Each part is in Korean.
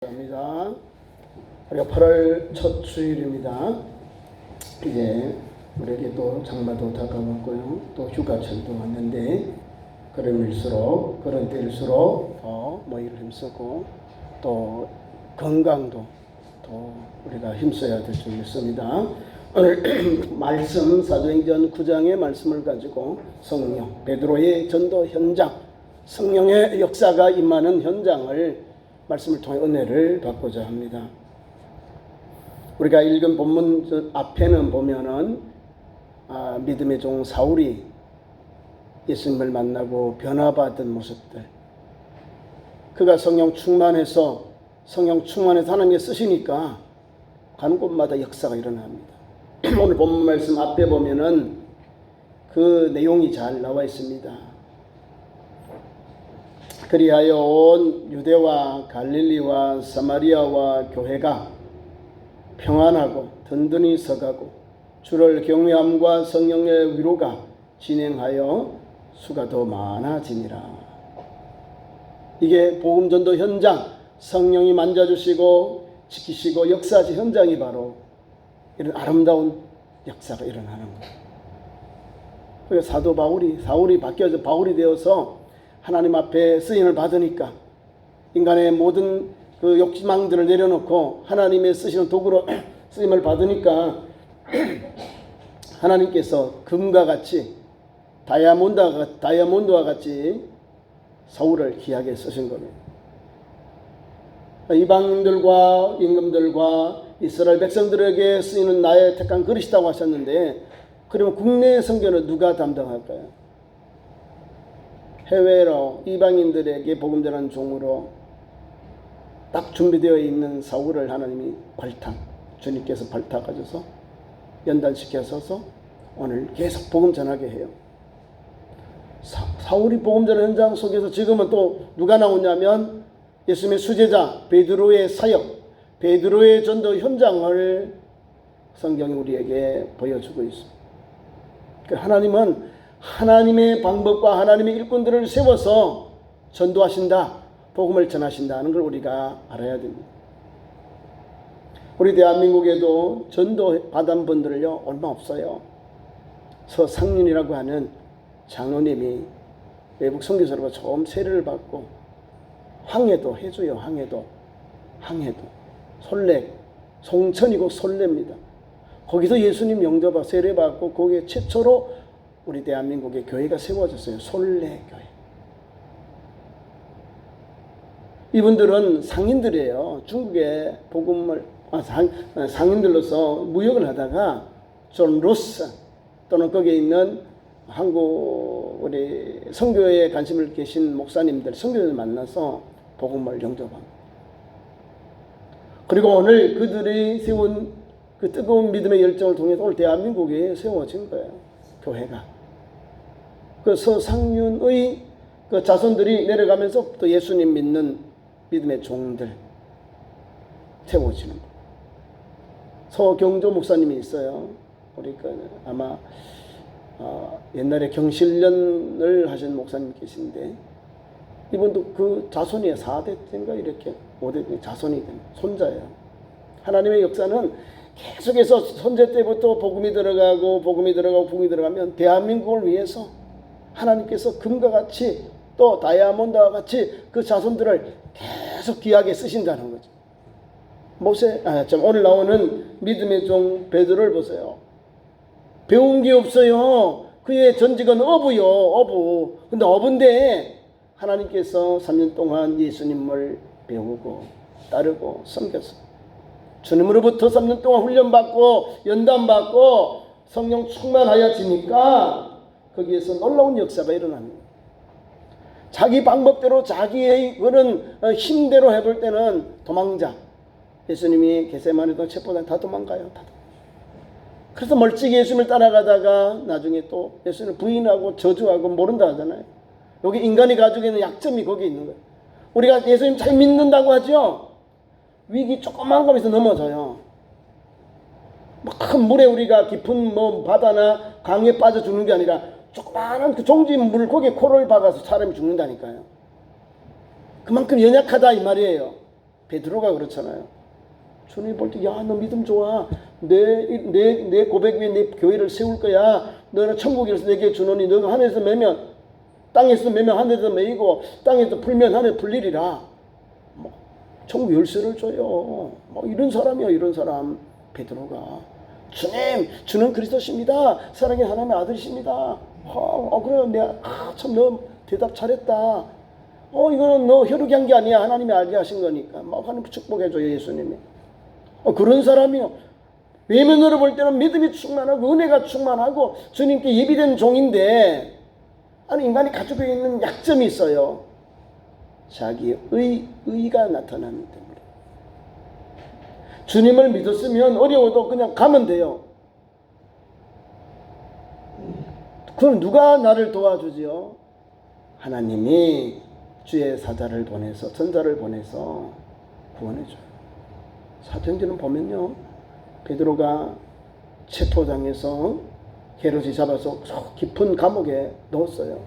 합니다. 우리가 8월 첫 주일입니다. 이제 우리에게 또 장마도 다가왔고요. 또 휴가철도 왔는데 그런 때일수록 더 모이를 힘쓰고 또 건강도 더 우리가 힘써야 될 줄 믿습니다. 오늘 말씀 사도행전 9장의 말씀을 가지고 성령 베드로의 전도 현장, 성령의 역사가 임하는 현장을 말씀을 통해 은혜를 받고자 합니다. 우리가 읽은 본문 앞에는 보면은 믿음의 종 사울이 예수님을 만나고 변화받은 모습들, 그가 성령 충만해서 하나님께 쓰시니까 가는 곳마다 역사가 일어납니다. 오늘 본문 말씀 앞에 보면은 그 내용이 잘 나와 있습니다. 그리하여 온 유대와 갈릴리와 사마리아와 교회가 평안하고 든든히 서가고 주를 경외함과 성령의 위로가 진행하여 수가 더 많아지니라. 이게 복음전도 현장, 성령이 만져주시고 지키시고 역사지 현장이 바로 이런 아름다운 역사가 일어나는 거예요. 그래서 사도 사울이 바뀌어서 바울이 되어서 하나님 앞에 쓰임을 받으니까 인간의 모든 그 욕망들을 내려놓고 하나님의 쓰시는 도구로 쓰임을 받으니까 하나님께서 금과 같이 다이아몬드와 같이 사울을 귀하게 쓰신 겁니다. 이방인들과 임금들과 이스라엘 백성들에게 쓰이는 나의 택한 그릇이라고 하셨는데, 그러면 국내 선교는 누가 담당할까요? 해외로 이방인들에게 복음 전하는 종으로 딱 준비되어 있는 사울을 하나님이 주님께서 발탁하셔서 연단시켜서 오늘 계속 복음 전하게 해요. 사울이 복음 전하는 현장 속에서 지금은 또 누가 나오냐면 예수님의 수제자 베드로의 사역, 베드로의 전도 현장을 성경이 우리에게 보여주고 있습니다. 하나님은 하나님의 방법과 하나님의 일꾼들을 세워서 전도하신다, 복음을 전하신다는 걸 우리가 알아야 됩니다. 우리 대한민국에도 전도 받은 분들을요 얼마 없어요. 서상윤이라고 하는 장로님이 외국 선교사로 처음 세례를 받고 황해도 해줘요. 황해도 솔레, 송천이고 솔레입니다. 거기서 예수님 영접받고 세례받고 거기에 최초로 우리 대한민국의 교회가 세워졌어요. 솔레교회. 이분들은 상인들이에요. 중국에 복음을 상인들로서 무역을 하다가 존 로스 또는 거기에 있는 한국 우리 선교에 관심을 계신 목사님들, 선교를 만나서 복음을 영접합니다. 그리고 오늘 그들이 세운 그 뜨거운 믿음의 열정을 통해서 오늘 대한민국에 세워진 거예요. 교회가. 그 서상윤의 그 자손들이 내려가면서 또 예수님 믿는 믿음의 종들 세워지는 거예요. 서경조 목사님이 있어요. 우리 아마 옛날에 경실련을 하신 목사님 계신데 이분도 그 자손이에요. 4대인가 이렇게 5대 자손이 된 손자예요. 하나님의 역사는 계속해서 선제 때부터 복음이 들어가면 대한민국을 위해서 하나님께서 금과 같이 또 다이아몬드와 같이 그 자손들을 계속 귀하게 쓰신다는 거죠. 오늘 나오는 믿음의 종 베드로를 보세요. 배운 게 없어요. 그의 전직은 어부. 근데 어부인데 하나님께서 3년 동안 예수님을 배우고 따르고 섬겼어요. 주님으로부터 3년 동안 훈련받고 연단받고 성령 충만하여지니까 거기에서 놀라운 역사가 일어납니다. 자기 방법대로 자기의 그런 힘대로 해볼 때는 도망자. 예수님이 겟세마네도 첩보단 다 도망가요. 그래서 멀찍이 예수님을 따라가다가 나중에 또 예수님을 부인하고 저주하고 모른다 하잖아요. 여기 인간이 가지고 있는 약점이 거기 있는 거예요. 우리가 예수님 잘 믿는다고 하죠. 위기 조그만 거에서 넘어져요. 큰 물에 우리가 깊은 바다나 강에 빠져 죽는 게 아니라 조그마한 그 종진 물고기에 코를 박아서 사람이 죽는다니까요. 그만큼 연약하다 이 말이에요. 베드로가 그렇잖아요. 주님 볼 때, 야, 너 믿음 좋아. 내 고백 위에 내 교회를 세울 거야. 너는 천국에서 내게 주노니 너가 하늘에서 매면 땅에서 매면 하늘에서 매이고 땅에서 풀면 하늘에 풀리리라. 뭐, 천국 열쇠를 줘요. 뭐 이런 사람이야, 이런 사람. 베드로가 주님, 주는 그리스도십니다. 사랑의 하나님의 아들이십니다. 그래요. 내가 참 너 대답 잘했다. 이거는 너 혈육이 한 게 아니야. 하나님이 알게 하신 거니까. 막 하나님 축복해줘요, 예수님이. 그런 사람이요. 외면으로 볼 때는 믿음이 충만하고 은혜가 충만하고 주님께 예비된 종인데, 아니, 인간이 가지고 있는 약점이 있어요. 자기의 의가 나타나는 때문에. 주님을 믿었으면 어려워도 그냥 가면 돼요. 그럼 누가 나를 도와주지요? 하나님이 주의 사자를 보내서, 전자를 보내서 구원해줘요. 사도행전을 보면요, 베드로가 체포당해서 헤롯이 잡아서 깊은 감옥에 넣었어요.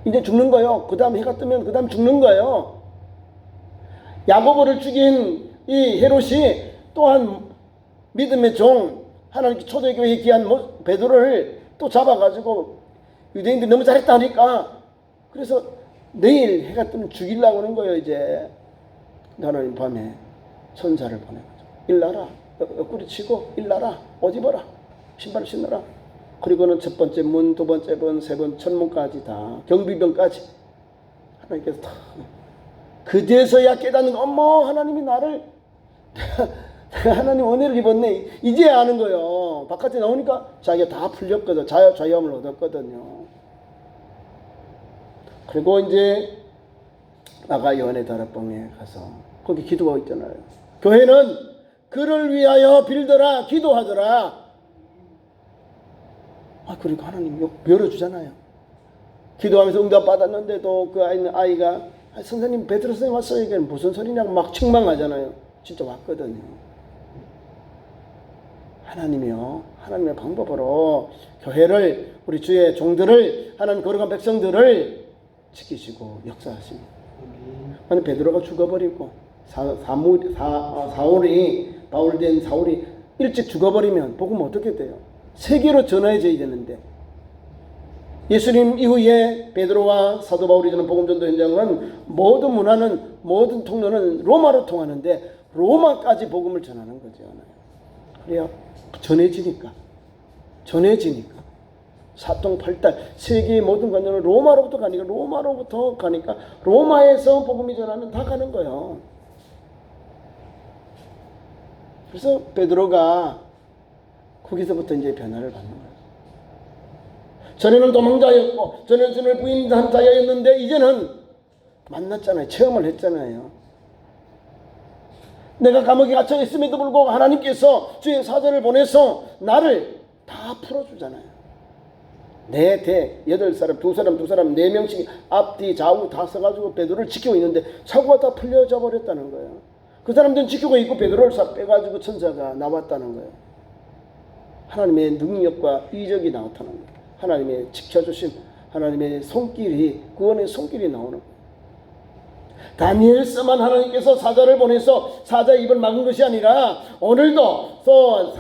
이제 죽는 거예요. 그 다음 해가 뜨면 그 다음 죽는 거예요. 야고보를 죽인 이 헤롯이 또한 믿음의 종, 하나님께 초대교회에 귀한 베드로를 또 잡아가지고 유대인들이 너무 잘했다 하니까, 그래서 내일 해가 뜨면 죽이려고 하는 거예요. 이제 하나님 밤에 천사를 보내가지고 일나라, 옆구리 치고 일나라, 옷 입어라, 신발을 신어라. 그리고는 첫 번째 문, 두 번째 문, 세 번, 천문까지 다, 경비병까지 하나님께서 다, 그제서야 깨닫는, 어머, 하나님이 나를, 내가 하나님 은혜를 입었네, 이제 아는 거예요. 바깥에 나오니까 자기가 다 풀렸거든. 자유함을 얻었거든요. 그리고 이제 아가 요한의 다락방에 가서 거기 기도하고 있잖아요. 교회는 그를 위하여 빌더라, 기도하더라. 그러니까 하나님 열어주잖아요. 기도하면서 응답 받았는데도 그 아이가 선생님, 베드로 선생님 왔어요. 이게 무슨 소리냐고 막 책망하잖아요. 진짜 왔거든요. 하나님이요, 하나님의 방법으로 교회를, 우리 주의 종들을, 하나님 거룩한 백성들을 지키시고 역사하십니다. 아니, 베드로가 죽어버리고 바울된 사울이 일찍 죽어버리면 복음 어떻게 돼요? 세계로 전해져야 되는데, 예수님 이후에 베드로와 사도 바울이 저는 복음 전도 현장은 모든 문화는, 모든 통로는 로마로 통하는데 로마까지 복음을 전하는 거죠. 그래야 전해지니까 사통팔달 세계의 모든 관념은 로마로부터 가니까 로마에서 복음이 전하면 다 가는 거예요. 그래서 베드로가 거기서부터 이제 변화를 받는 거예요. 전에는 도망자였고, 전에는 주님을 부인한 자였는데, 이제는 만났잖아요. 체험을 했잖아요. 내가 감옥에 갇혀 있음에도 불구하고 하나님께서 주의 사자를 보내서 나를 다 풀어주잖아요. 네 대, 8사람, 2사람, 4명씩 앞뒤 좌우 다 서가지고 베드로를 지키고 있는데 사고가 다 풀려져 버렸다는 거예요. 그 사람들은 지키고 있고 베드로를 싹 빼가지고 천사가 나왔다는 거예요. 하나님의 능력과 이적이 나타나는 거예요. 하나님의 지켜주심, 하나님의 손길이, 구원의 손길이 나오는 거예요. 다니엘서만 하나님께서 사자를 보내서 사자의 입을 막은 것이 아니라, 오늘도 또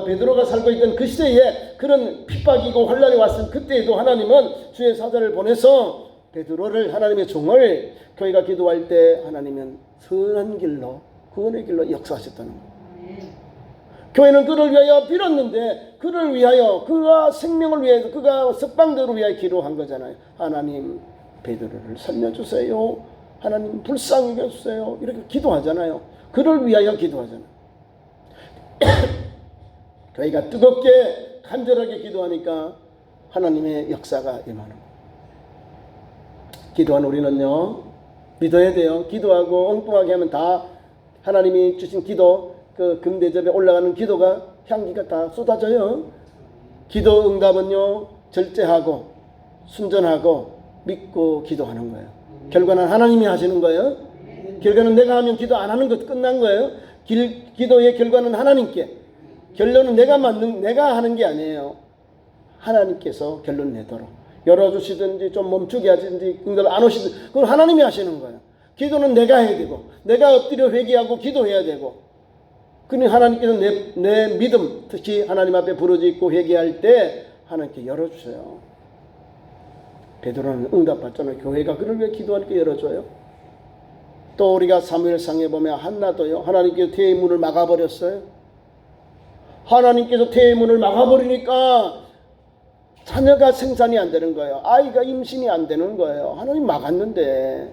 베드로가 살고 있던 그 시대에 그런 핍박이고 혼란이 왔을 그때에도 하나님은 주의 사자를 보내서 베드로를, 하나님의 종을, 교회가 기도할 때 하나님은 선한 길로, 구원의 길로 역사하셨다는 거예요. 교회는 그를 위하여 빌었는데, 그를 위하여, 그가 생명을 위해서, 그가 석방대를 위하여 기도한 거잖아요. 하나님, 베드로를 살려주세요. 하나님, 불쌍히 여겨주세요. 이렇게 기도하잖아요. 그를 위하여 기도하잖아요. 교회가 뜨겁게 간절하게 기도하니까 하나님의 역사가 임하는 거예요. 기도한 우리는요, 믿어야 돼요. 기도하고 엉뚱하게 하면 다 하나님이 주신 기도, 그 금대접에 올라가는 기도가, 향기가 다 쏟아져요. 기도 응답은요, 절제하고 순전하고 믿고 기도하는 거예요. 결과는 하나님이 하시는 거예요. 결과는 내가 하면 기도 안 하는 것 끝난 거예요. 기도의 결과는 하나님께, 결론은 내가 하는 게 아니에요. 하나님께서 결론 내도록 열어주시든지 좀 멈추게 하든지 응답 안 오시든지, 그건 하나님이 하시는 거예요. 기도는 내가 해야 되고 내가 엎드려 회개하고 기도해야 되고 그러니 하나님께서 내 믿음 특히 하나님 앞에 부르짖고 회개할 때 하나님께 열어주세요. 베드로는 응답받잖아요. 교회가 그를 왜 기도하니까 열어줘요. 또 우리가 사무엘상에 보면 한나도요. 하나님께서 태의 문을 막아버렸어요. 하나님께서 태의 문을 막아버리니까 자녀가 생산이 안 되는 거예요. 아이가 임신이 안 되는 거예요. 하나님 막았는데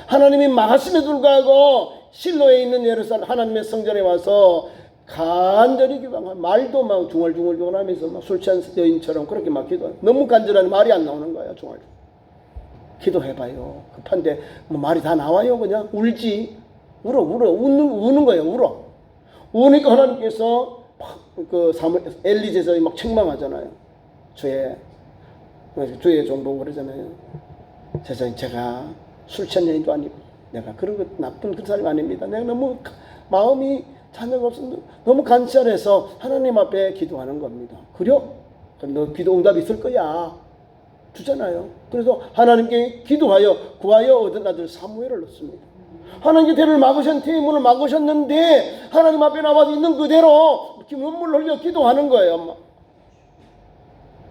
하나님이 막았음에도 불구하고 실로에 있는 예루살렘 하나님의 성전에 와서 간절히 기도하고 말도 막 중얼중얼 하면서 막 술 취한 여인처럼 그렇게 막 기도해요. 너무 간절하니 말이 안 나오는 거예요. 중얼중얼. 기도해봐요. 급한데 뭐 말이 다 나와요. 그냥 울지. 우는 거예요. 우니까 하나님께서 그 엘리제서 막 책망하잖아요. 주의 종보고 그러잖아요. 세상에 제가 술 취한 여인도 아니고 내가 그런 거 나쁜 그 사람이 아닙니다. 내가 너무 마음이 자녀가 없어서 너무 간절해서 하나님 앞에 기도하는 겁니다. 그래요? 그럼 너 기도 응답 있을 거야. 주잖아요. 그래서 하나님께 기도하여 구하여 얻은 아들 사무엘을 넣습니다. 하나님께 태의 문을 막으셨는데 하나님 앞에 나와서 있는 그대로 눈물 흘려 기도하는 거예요.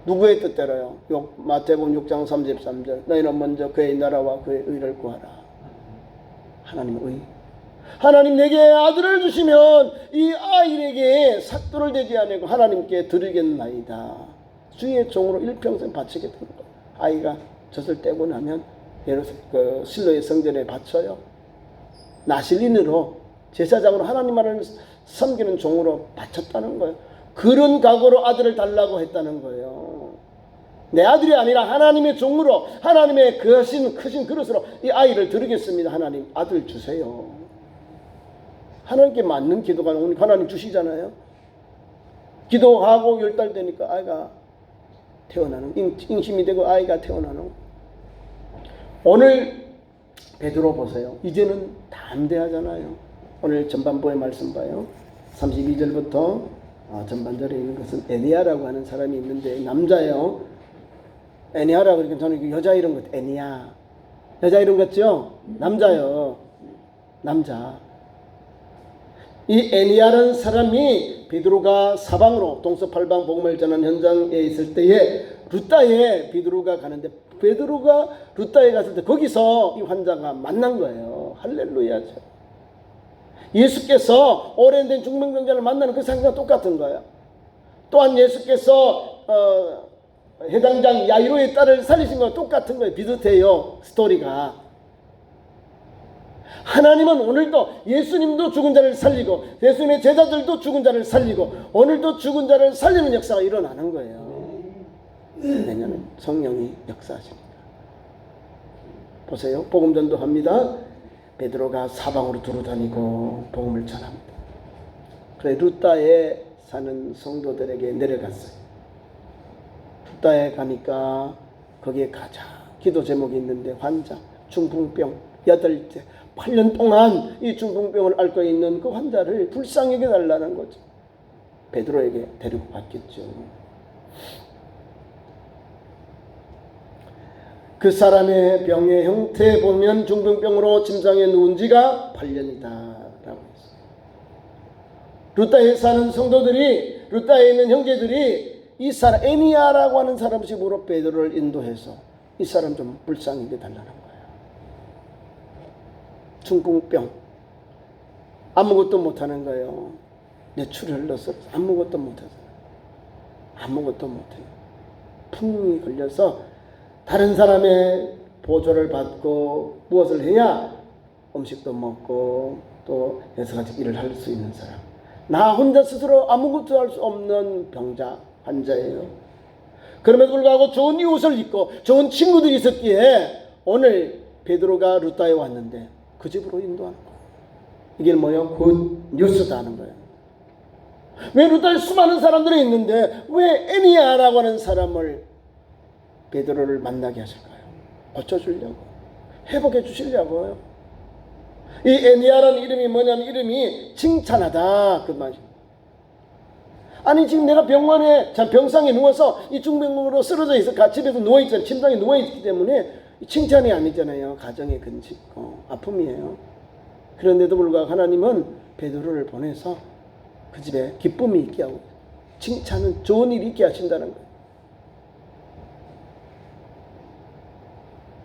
누구의 뜻대로요? 마태복음 6장 33절 너희는 먼저 그의 나라와 그의 의를 구하라. 하나님의 의. 하나님 내게 아들을 주시면 이 아이에게 삭도를 대지 아니고 하나님께 드리겠나이다. 주의 종으로 일평생 바치겠다는 거예요. 아이가 젖을 떼고 나면 그 실로의 성전에 바쳐요. 나실인으로 제사장으로 하나님만을 섬기는 종으로 바쳤다는 거예요. 그런 각오로 아들을 달라고 했다는 거예요. 내 아들이 아니라 하나님의 종으로 하나님의 크신 그릇으로 이 아이를 드리겠습니다. 하나님 아들 주세요. 하나님께 맞는 기도가 오니까 하나님 주시잖아요. 기도하고 10달 되니까 아이가 태어나는 임신이 되고 아이가 태어나는. 오늘 베드로 보세요. 이제는 담대하잖아요. 오늘 전반부의 말씀 봐요. 32절부터 전반절에 있는 것은 에니아라고 하는 사람이 있는데 남자예요. 에니아라고 그러니까 저는 여자 이름 같아요. 에니아. 여자 이름 같죠? 남자요. 남자. 이 에니아라는 사람이 베드로가 사방으로 동서팔방 복음을 전하는 현장에 있을 때에 루따에 베드로가 가는데 베드로가 루따에 갔을 때 거기서 이 환자가 만난 거예요. 할렐루야죠. 예수께서 오랜된 중풍병자를 만나는 그 상황과 똑같은 거예요. 또한 예수께서 해당장 야이로의 딸을 살리신 거와 똑같은 거예요. 비슷해요. 스토리가. 하나님은 오늘도 예수님도 죽은 자를 살리고 예수님의 제자들도 죽은 자를 살리고 오늘도 죽은 자를 살리는 역사가 일어나는 거예요. 내년은 성령이 역사하십니다. 보세요. 복음 전도합니다. 베드로가 사방으로 두루다니고 복음을 전합니다. 그래 루따에 사는 성도들에게 내려갔어요. 루따에 가니까 거기에 가자 기도 제목이 있는데 환자 중풍병 8째 8년 동안 이 중풍병을 앓고 있는 그 환자를 불쌍히 여겨달라는 거죠. 베드로에게 데리고 갔겠죠. 그 사람의 병의 형태 보면 중풍병으로 침상에 누운 지가 8년이다 라고 했어요. 루따에 사는 성도들이 루따에 있는 형제들이 이 사람 에니아라고 하는 사람 집으로 베드로를 인도해서 이 사람 좀 불쌍히 여겨달라는 거예요. 중풍병 아무것도 못하는 거예요. 뇌출을 흘러서 아무것도 못하잖아요. 아무것도 못해요. 풍이 걸려서 다른 사람의 보조를 받고 무엇을 해야 음식도 먹고 또 여러 가지 일을 할 수 있는 사람. 나 혼자 스스로 아무것도 할 수 없는 병자, 환자예요. 그럼에도 불구하고 좋은 이웃을 잊고 좋은 친구들이 있었기에 오늘 베드로가 루따에 왔는데 그 집으로 인도하는 거예요. 이게 뭐예요? 굿 뉴스다 하는 거예요. 왜 루따에 수많은 사람들이 있는데 왜 에니아라고 하는 사람을 베드로를 만나게 하실까요? 고쳐주려고, 회복해 주시려고요. 이 에니아라는 이름이 뭐냐면 이름이 칭찬하다 그 말이에요. 아니 지금 내가 병원에 병상에 누워서 이 중병으로 쓰러져 있어 집에서 누워있잖아. 침상에 누워있기 때문에 칭찬이 아니잖아요. 가정의 근심, 아픔이에요. 그런데도 불구하고 하나님은 베드로를 보내서 그 집에 기쁨이 있게 하고 칭찬은 좋은 일이 있게 하신다는 거예요.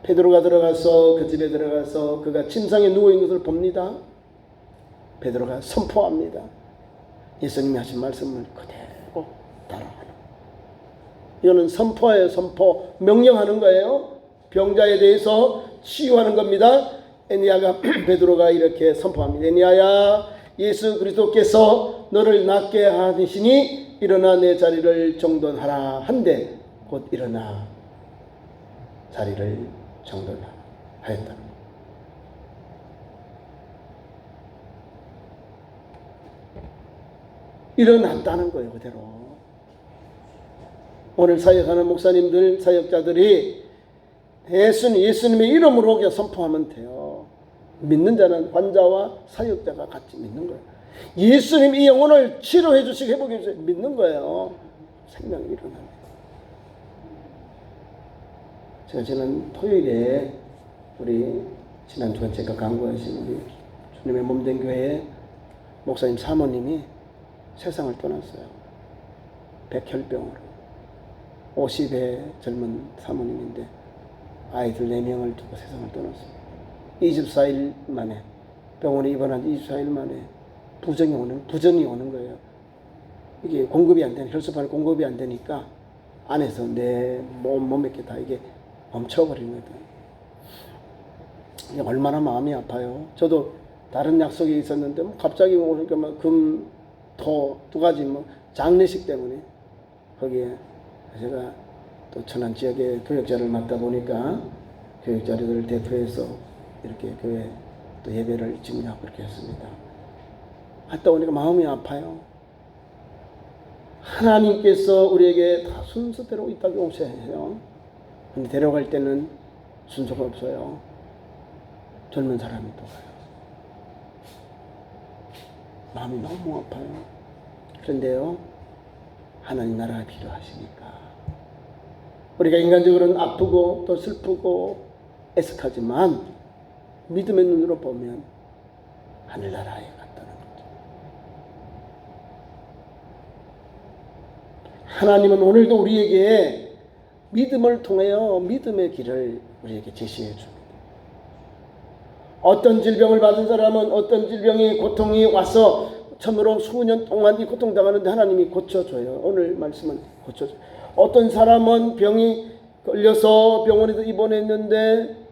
베드로가 들어가서 그 집에 들어가서 그가 침상에 누워있는 것을 봅니다. 베드로가 선포합니다. 예수님이 하신 말씀을 그대로 따라하는. 이거는 선포예요. 선포. 명령하는 거예요. 병자에 대해서 치유하는 겁니다. 에니야가 베드로가 이렇게 선포합니다. 에니야야, 예수 그리스도께서 너를 낫게 하시니 일어나 내 자리를 정돈하라 한데 곧 일어나 자리를 정돈하였다. 일어났다는 거예요. 그대로. 오늘 사역하는 목사님들, 사역자들이 예수님의 이름으로 그냥 선포하면 돼요. 믿는 자는 환자와 사역자가 같이 믿는 거예요. 예수님 이 영혼을 치료해 주시고 회복해 주시고 믿는 거예요. 생명이 일어납니다. 제가 지난 토요일에 우리 지난주간 제가 강구하신 우리 주님의 몸된 교회에 목사님 사모님이 세상을 떠났어요. 백혈병으로. 50의 젊은 사모님인데 아이들 4명을 두고 세상을 떠났습니다. 24일 만에 병원에 입원한 24일 만에 부전이 오는 거예요. 이게 공급이 안 되는, 혈소판이 공급이 안 되니까 안에서 내 몸에 다 이게 멈춰버리는 거예요. 얼마나 마음이 아파요. 저도 다른 약속이 있었는데 갑자기 오니까 금, 토 두 가지 장례식 때문에 거기에 제가 또 천안 지역에 교역자를 맡다 보니까 교역자들을 대표해서 이렇게 교회 또 예배를 진행하고 그렇게 했습니다. 갔다 오니까 마음이 아파요. 하나님께서 우리에게 다 순서대로 이 땅에 오셔야 해요. 근데 데려갈 때는 순서가 없어요. 젊은 사람이 또 가요. 마음이 너무 아파요. 그런데요, 하나님 나라가 필요하시니까 우리가 인간적으로는 아프고 또 슬프고 애석하지만 믿음의 눈으로 보면 하늘나라에 갔다는 거죠. 하나님은 오늘도 우리에게 믿음을 통하여 믿음의 길을 우리에게 제시해 줍니다. 어떤 질병을 받은 사람은 어떤 질병이 고통이 와서 참으로 수년 동안 이 고통당하는데 하나님이 고쳐줘요. 오늘 말씀은 고쳐줘요. 어떤 사람은 병이 걸려서 병원에도 입원했는데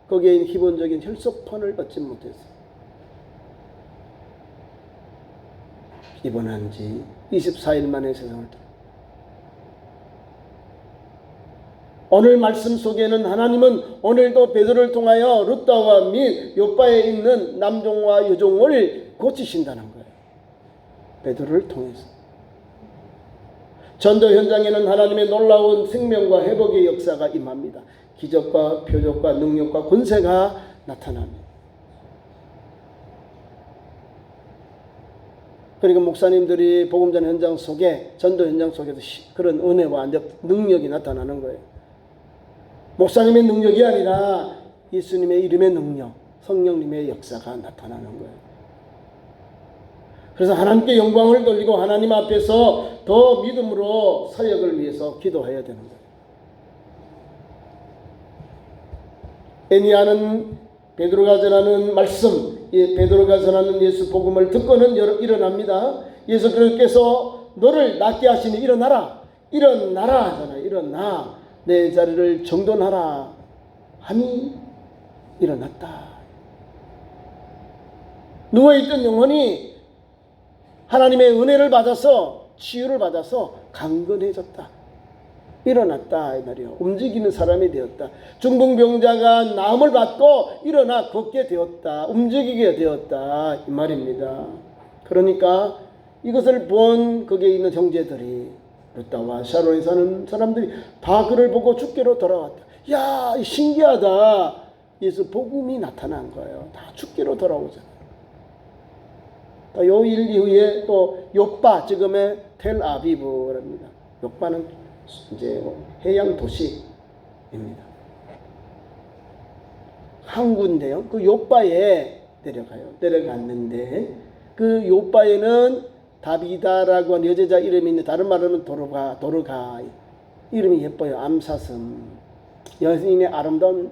거기에 기본적인 혈소판을 얻지 못했어요. 입원한 지 24일 만에 세상을 떠났어요. 오늘 말씀 속에는 하나님은 오늘도 베드로를 통하여 룻다와 및 요바에 있는 남종과 여종을 고치신다는 거예요. 베드로를 통해서. 전도 현장에는 하나님의 놀라운 생명과 회복의 역사가 임합니다. 기적과 표적과 능력과 권세가 나타납니다. 그리고 목사님들이 복음전 현장 속에, 전도 현장 속에서 그런 은혜와 능력이 나타나는 거예요. 목사님의 능력이 아니라 예수님의 이름의 능력, 성령님의 역사가 나타나는 거예요. 그래서 하나님께 영광을 돌리고 하나님 앞에서 더 믿음으로 사역을 위해서 기도해야 되는 거예요. 에니야는 베드로가 전하는 말씀, 베드로가 전하는 예수 복음을 듣고는 일어납니다. 예수 그리스도께서 너를 낫게 하시니 일어나라. 일어나라 하잖아요. 일어나. 내 자리를 정돈하라 하니 일어났다. 누워있던 영혼이 하나님의 은혜를 받아서 치유를 받아서 강건해졌다. 일어났다 이 말이에요. 움직이는 사람이 되었다. 중풍병자가 나음을 받고 일어나 걷게 되었다. 움직이게 되었다 이 말입니다. 그러니까 이것을 본 거기에 있는 형제들이 룻다와 샤론에 사는 사람들이 다 그를 보고 죽게로 돌아왔다. 야, 신기하다. 예수 복음이 나타난 거예요. 다 죽게로 돌아오잖아요. 요 일 이후에 또 요빠, 지금의 텔아비브랍니다. 요빠는 이제 해양 도시입니다. 항구인데요. 그 요바에 내려가요. 내려갔는데 그 요바에는 다비다라고 하는 여제자 이름이 있는데 다른 말로 하면 도르가 이름이 예뻐요. 암사슴. 여인의 아름다운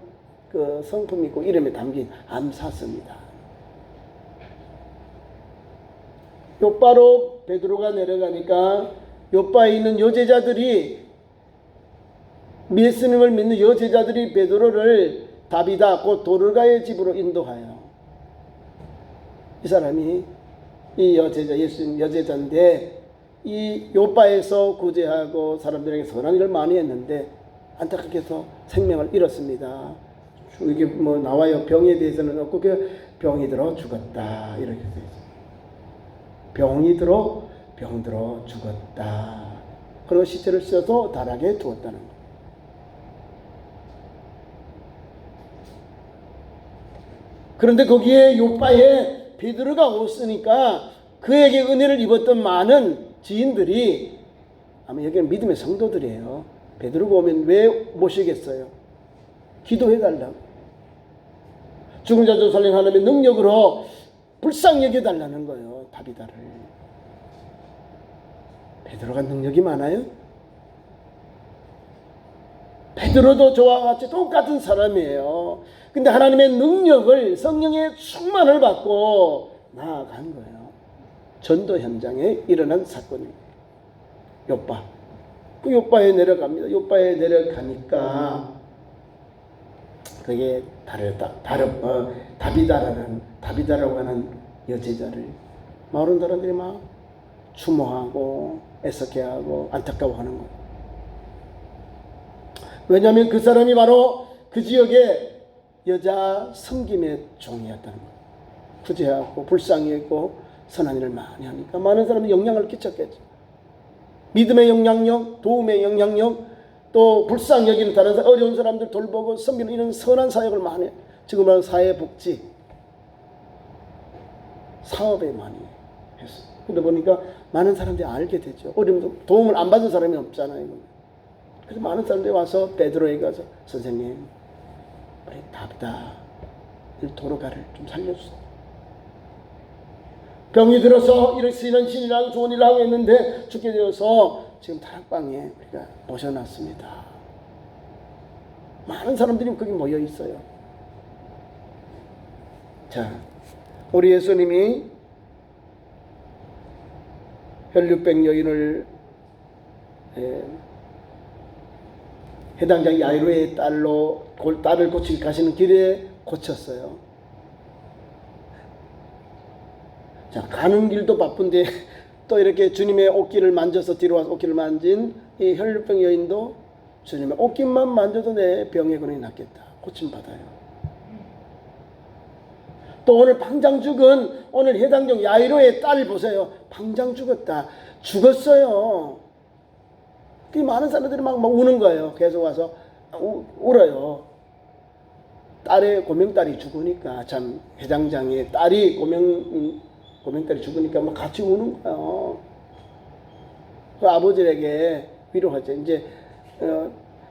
그 성품이 있고 이름에 담긴 암사슴이다. 요바로 베드로가 내려가니까 요바에 있는 여제자들이 예수님을 믿는 여제자들이 베드로를 다비다 곧 도르가의 집으로 인도하여 이 사람이 이 여제자 예수님 여제자인데 이 요바에서 구제하고 사람들에게 선한 일을 많이 했는데 안타깝게도 생명을 잃었습니다. 이게 뭐 나와요. 병에 대해서는 없고 그 병이 들어 죽었다 이렇게 되어 있어요. 병이 들어 병들어 죽었다. 그리고 시체를 씻어서 다락에 두었다는 거예요. 그런데 거기에 요바에 베드로가 없으니까 그에게 은혜를 입었던 많은 지인들이 아마 여기는 믿음의 성도들이에요. 베드로가 오면 왜 모시겠어요? 기도해달라고. 죽은 자 중 살린 하나님의 능력으로 불쌍히 여겨달라는 거예요. 다비다를. 베드로가 능력이 많아요? 베드로도 저와 같이 똑같은 사람이에요. 근데 하나님의 능력을 성령의 충만을 받고 나아간 거예요. 전도 현장에 일어난 사건입니다. 요바. 그 요바에 내려갑니다. 요바에 내려가니까 그게 다비다라고 하는 여제자를 마을 사람들이 막 추모하고 애석해하고 안타까워하는 거예요. 왜냐하면 그 사람이 바로 그 지역의 여자 섬김의 종이었다는 거예요. 구제하고 불쌍히 했고 선한 일을 많이 하니까 많은 사람들이 영향을 끼쳤겠죠. 믿음의 영향력, 도움의 영향력, 또 불쌍히 여기는 다른 어려운 사람들 돌보고 섬기는 이런 선한 사역을 많이 해요. 지금은 사회복지 사업에 많이 했어요. 그러다 보니까 많은 사람들이 알게 되죠. 어려운 도움을 안 받은 사람이 없잖아요. 그래서 많은 사람들이 와서 베드로에게 가서 선생님 우리 다비다 도르가를 좀 살려주세요. 병이 들어서 이런 신이라고 좋은 일을 하고 있는데 죽게 되어서 지금 다락방에 우리가 모셔놨습니다. 많은 사람들이 거기 모여 있어요. 자, 우리 예수님이 혈류병 여인을 해당장 야이로의 딸을 고치기 가시는 길에 고쳤어요. 자, 가는 길도 바쁜데 또 이렇게 주님의 옷깃을 만져서 뒤로 와서 옷깃을 만진 이 혈류병 여인도 주님의 옷깃만 만져도 내 병의 근원이 낫겠다. 고침받아요. 또 오늘 방장 죽은 오늘 해당장 야이로의 딸 보세요. 방장 죽었다. 죽었어요. 그 많은 사람들이 막 우는 거예요. 계속 와서 울어요. 딸의 고명딸이 죽으니까 참 회장장의 딸이 고명딸이 죽으니까 막 같이 우는 거예요. 그 아버지에게 위로하죠. 이제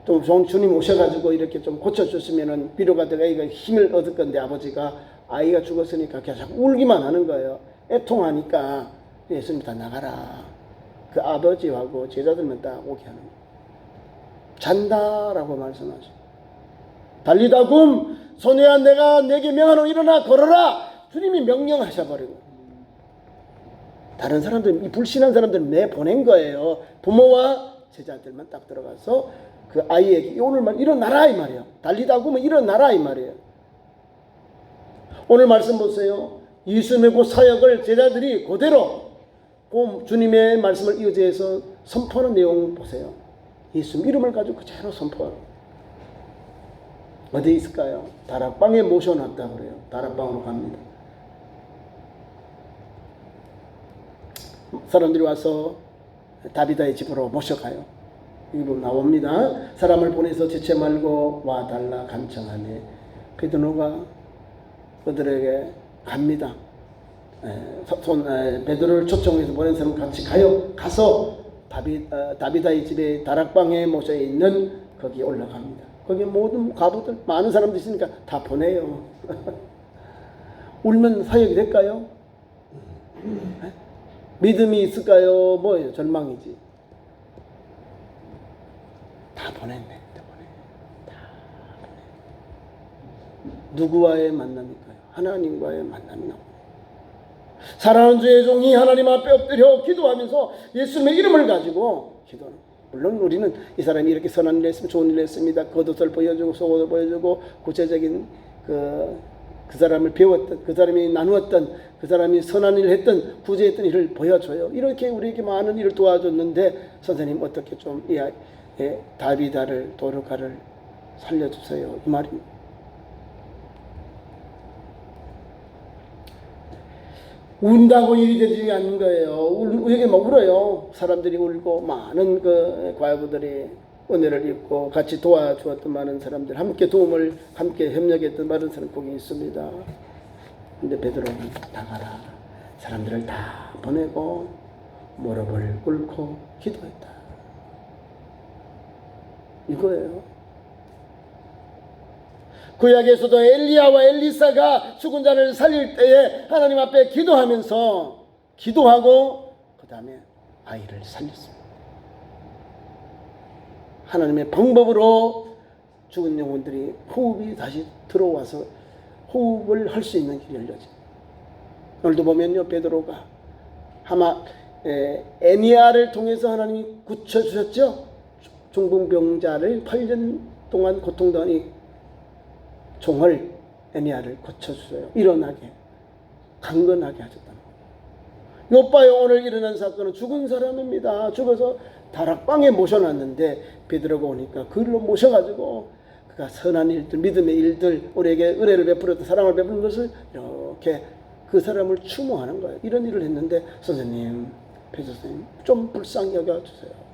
좀 주님 오셔가지고 이렇게 좀 고쳐줬으면은 위로가 되고 아이가 힘을 얻을 건데 아버지가 아이가 죽었으니까 계속 울기만 하는 거예요. 애통하니까 예수님 다 나가라. 그 아버지하고 제자들만 딱 오게 하는 거예요. 잔다라고 말씀하죠. 달리다 굼 소녀야 내가 내게 명하노 일어나 걸어라. 주님이 명령하셔버리고 다른 사람들 이 불신한 사람들은 내보낸 거예요. 부모와 제자들만 딱 들어가서 그 아이에게 오늘만 일어나라 이 말이에요. 달리다 굼은 일어나라 이 말이에요. 오늘 말씀 보세요. 예수님의 그 사역을 제자들이 그대로 그 주님의 말씀을 이어져서 선포하는 내용 보세요. 예수 이름을 가지고 그대로 선포하고 어디에 있을까요? 다락방에 모셔놨다 그래요. 다락방으로 갑니다. 사람들이 와서 다비다의 집으로 모셔가요. 이로 나옵니다. 사람을 보내서 지체 말고 와달라 간청하네. 베드로가 그들에게 갑니다. 베드로를 초청해서 보낸 사람 같이 가서 다비다의 집에 다락방에 모셔 있는 거기에 올라갑니다. 거기 모든 과부들 많은 사람들이 있으니까 다 보내요. 울면 사역이 될까요? 믿음이 있을까요? 뭐예요? 절망이지. 다 보냈네. 다 보내. 누구와의 만남일까요? 하나님과의 만남이 나옵니다. 사랑하는 주의 종이 하나님 앞에 엎드려 기도하면서 예수님의 이름을 가지고 기도하는 거예요. 물론 우리는 이 사람이 이렇게 선한 일을 했으면 좋은 일을 했습니다. 겉옷을 보여주고 속옷을 보여주고 구체적인 그 사람을 배웠던, 그 사람이 나누었던, 그 사람이 선한 일을 했던, 구제했던 일을 보여줘요. 이렇게 우리에게 많은 일을 도와줬는데 선생님 어떻게 좀 다비다를, 도르가를 살려주세요. 이 말입니다. 운다고 일이 되지 않는 거예요. 우리에게 막 울어요. 사람들이 울고 많은 그 과부들이 은혜를 입고 같이 도와주었던 많은 사람들, 함께 도움을, 함께 협력했던 많은 사람 거기 있습니다. 근데 베드로는 나가라. 사람들을 다 보내고 무릎을 꿇고 기도했다. 이거예요. 구약에서도 엘리야와 엘리사가 죽은 자를 살릴 때에 하나님 앞에 기도하면서 기도하고 그 다음에 아이를 살렸습니다. 하나님의 방법으로 죽은 영혼들이 호흡이 다시 들어와서 호흡을 할 수 있는 길이 열려집니다. 오늘도 보면요, 베드로가 아마 애니야를 통해서 하나님이 고쳐주셨죠. 중풍병자를 8년 동안 고통당한 이 종을, 애니야를 고쳐주세요. 일어나게, 강건하게 하셨다는 거예요. 요빠요, 오늘 일어난 사건은 죽은 사람입니다. 죽어서 다락방에 모셔놨는데 베드로가 오니까 그걸로 모셔가지고 그가 선한 일들, 믿음의 일들, 우리에게 은혜를 베풀었던, 사랑을 베푸는 것을 이렇게 그 사람을 추모하는 거예요. 이런 일을 했는데 선생님, 배수 선생님 좀 불쌍히 여겨주세요.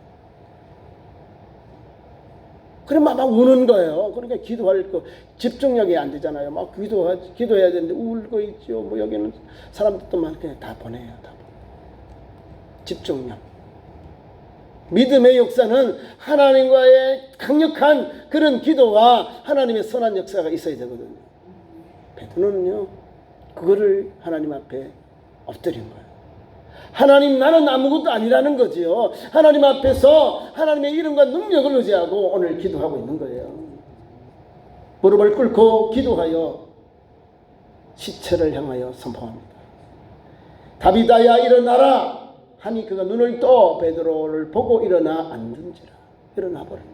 그래 막 우는 거예요. 그러니까 기도할 거 집중력이 안 되잖아요. 막 기도해야 되는데 울고 있죠. 뭐 여기는 사람들도 많고 그냥 다 보내요. 다 보내요. 집중력. 믿음의 역사는 하나님과의 강력한 그런 기도와 하나님의 선한 역사가 있어야 되거든요. 베드로는요, 그거를 하나님 앞에 엎드린 거예요. 하나님, 나는 아무것도 아니라는 거지요. 하나님 앞에서 하나님의 이름과 능력을 의지하고 오늘 기도하고 있는 거예요. 무릎을 꿇고 기도하여 시체를 향하여 선포합니다. 다비다야 일어나라 하니 그가 눈을 떠 베드로를 보고 일어나 앉은지라. 일어나 버립니다.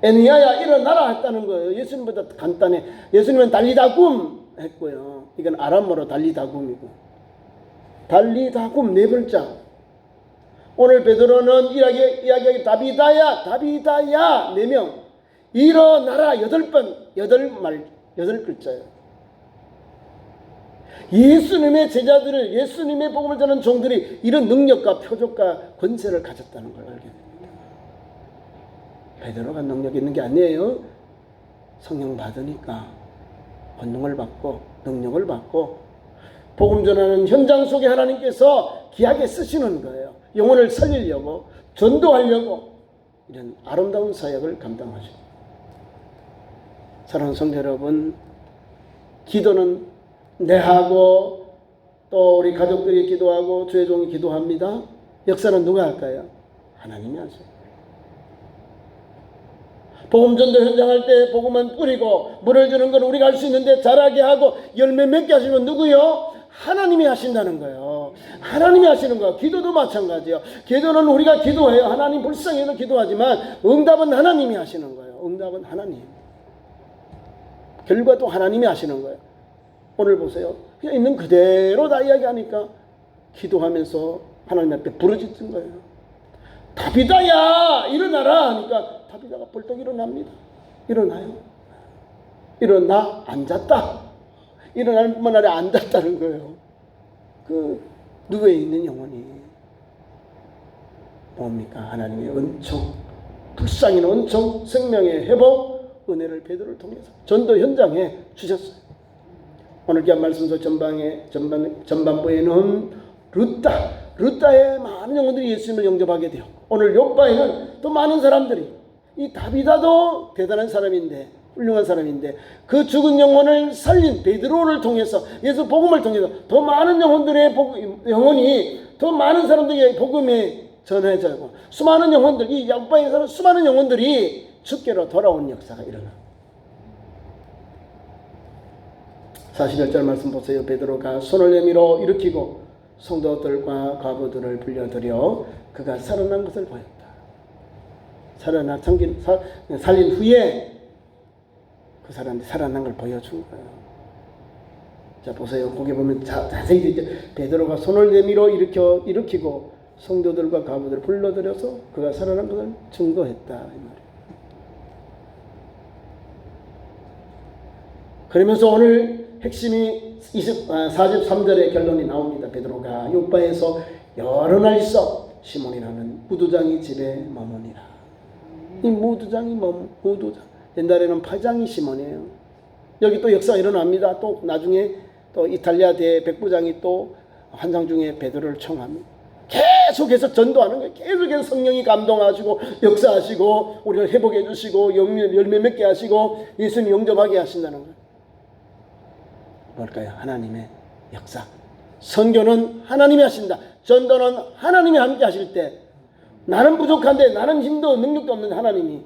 애니야야 일어나라 했다는 거예요. 예수님보다 간단해. 예수님은 달리다굼 했고요. 이건 아람어로 달리다굼이고, 달리다굼 네 글자. 오늘 베드로는 이야기하기 다비다야 네 명, 일어나라 8번, 8글자예요. 예수님의 제자들을, 예수님의 복음을 전하는 종들이 이런 능력과 표적과 권세를 가졌다는 걸 알게 됩니다. 베드로가 능력이 있는 게 아니에요. 성령 받으니까 권능을 받고 능력을 받고 복음 전하는 현장 속에 하나님께서 귀하게 쓰시는 거예요. 영혼을 살리려고, 전도하려고 이런 아름다운 사역을 감당하십니다. 사랑하는 성도 여러분, 기도는 내하고 또 우리 가족들이 기도하고 주의 종이 기도합니다. 역사는 누가 할까요? 하나님이 하세요. 복음전도 현장할 때 복음만 뿌리고 물을 주는 건 우리가 할 수 있는데 자라게 하고 열매 맺게 하시는 건 누구요? 하나님이 하신다는 거예요. 하나님이 하시는 거예요. 기도도 마찬가지예요. 기도는 우리가 기도해요. 하나님 불쌍해도 기도하지만 응답은 하나님이 하시는 거예요. 응답은 하나님. 결과도 하나님이 하시는 거예요. 오늘 보세요. 그냥 있는 그대로 다 이야기하니까 기도하면서 하나님 앞에 부르짖는 거예요. 다비다야 일어나라 하니까 다비다가 벌떡 일어납니다. 일어나요. 일어나 앉았다. 일어나는 뿐만 아니라 앉았다는 거예요. 그 누구에 있는 영혼이 뭡니까? 하나님의 은총, 불쌍인 은총, 생명의 회복, 은혜를 베드로를 통해서 전도 현장에 주셨어요. 오늘 귀한 말씀서 전반부에는 루따의 많은 영혼들이 예수님을 영접하게 되었고, 오늘 요바에는 또 많은 사람들이 이 다비다도 대단한 사람인데, 훌륭한 사람인데, 그 죽은 영혼을 살린 베드로를 통해서, 예수 복음을 통해서 더 많은 영혼들의 영혼이 더 많은 사람들에게 복음에 전해져고, 수많은 영혼들, 이 약방에서는 수많은 영혼들이 주께로 돌아온 역사가 일어나. 41절 말씀 보세요. 베드로가 손을 내밀어 일으키고 성도들과 과부들을 불려들여 그가 살아난 것을 보였다. 살린 후에 그 사람이 살아난 걸 보여준 거예요. 자, 보세요. 거기 보면 자세히 베드로가 손을 내밀어 일으키고 성도들과 과부들을 불러들여서 그가 살아난 것을 증거했다, 이 말이에요. 그러면서 오늘 핵심이 43절의 결론이 나옵니다. 베드로가 요바에서 여러 날 있어 시몬이라는 무두장이 집에 머무니라. 이 무두장 옛날에는 파장이 시몬이에요. 여기 또 역사가 일어납니다. 또 나중에 또 이탈리아 백부장이 또 환상 중에 베드로를 청합니다. 계속해서 전도하는 거예요. 계속해서 성령이 감동하시고 역사하시고 우리를 회복해 주시고 열매 맺게 하시고 예수님 영접하게 하신다는 거예요. 뭘까요? 하나님의 역사. 선교는 하나님이 하신다. 전도는 하나님이 함께 하실 때, 나는 부족한데, 나는 힘도 능력도 없는데 하나님이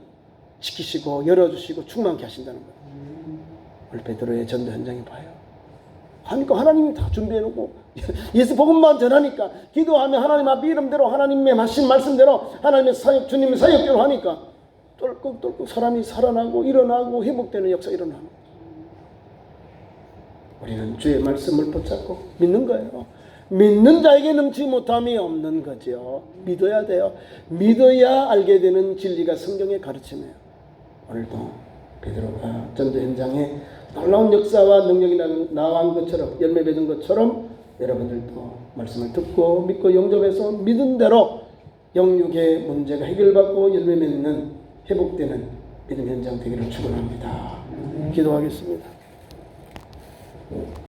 지키시고 열어주시고 충만케 하신다는 거예요. 오늘 베드로의 전도 현장에 봐요. 하니까 하나님이 다 준비해놓고 예수 복음만 전하니까, 기도하면 하나님 앞에 이름대로 하나님의 하신 말씀대로 하나님의 사역, 주님의 사역대로 하니까 똘꺽똘꺽 사람이 살아나고 일어나고 회복되는 역사가 일어나는 거예요. 우리는 주의 말씀을 붙잡고 믿는 거예요. 믿는 자에게 넘치지 못함이 없는 거죠. 믿어야 돼요. 믿어야 알게 되는 진리가 성경의 가르침이에요. 오늘도 베드로가 전도 현장에 놀라운 역사와 능력이 나온 것처럼, 열매 맺은 것처럼 여러분들도 말씀을 듣고 믿고 영접해서 믿은 대로 영육의 문제가 해결받고 열매 맺는, 회복되는 믿음 현장 되기를 축원합니다. 기도하겠습니다.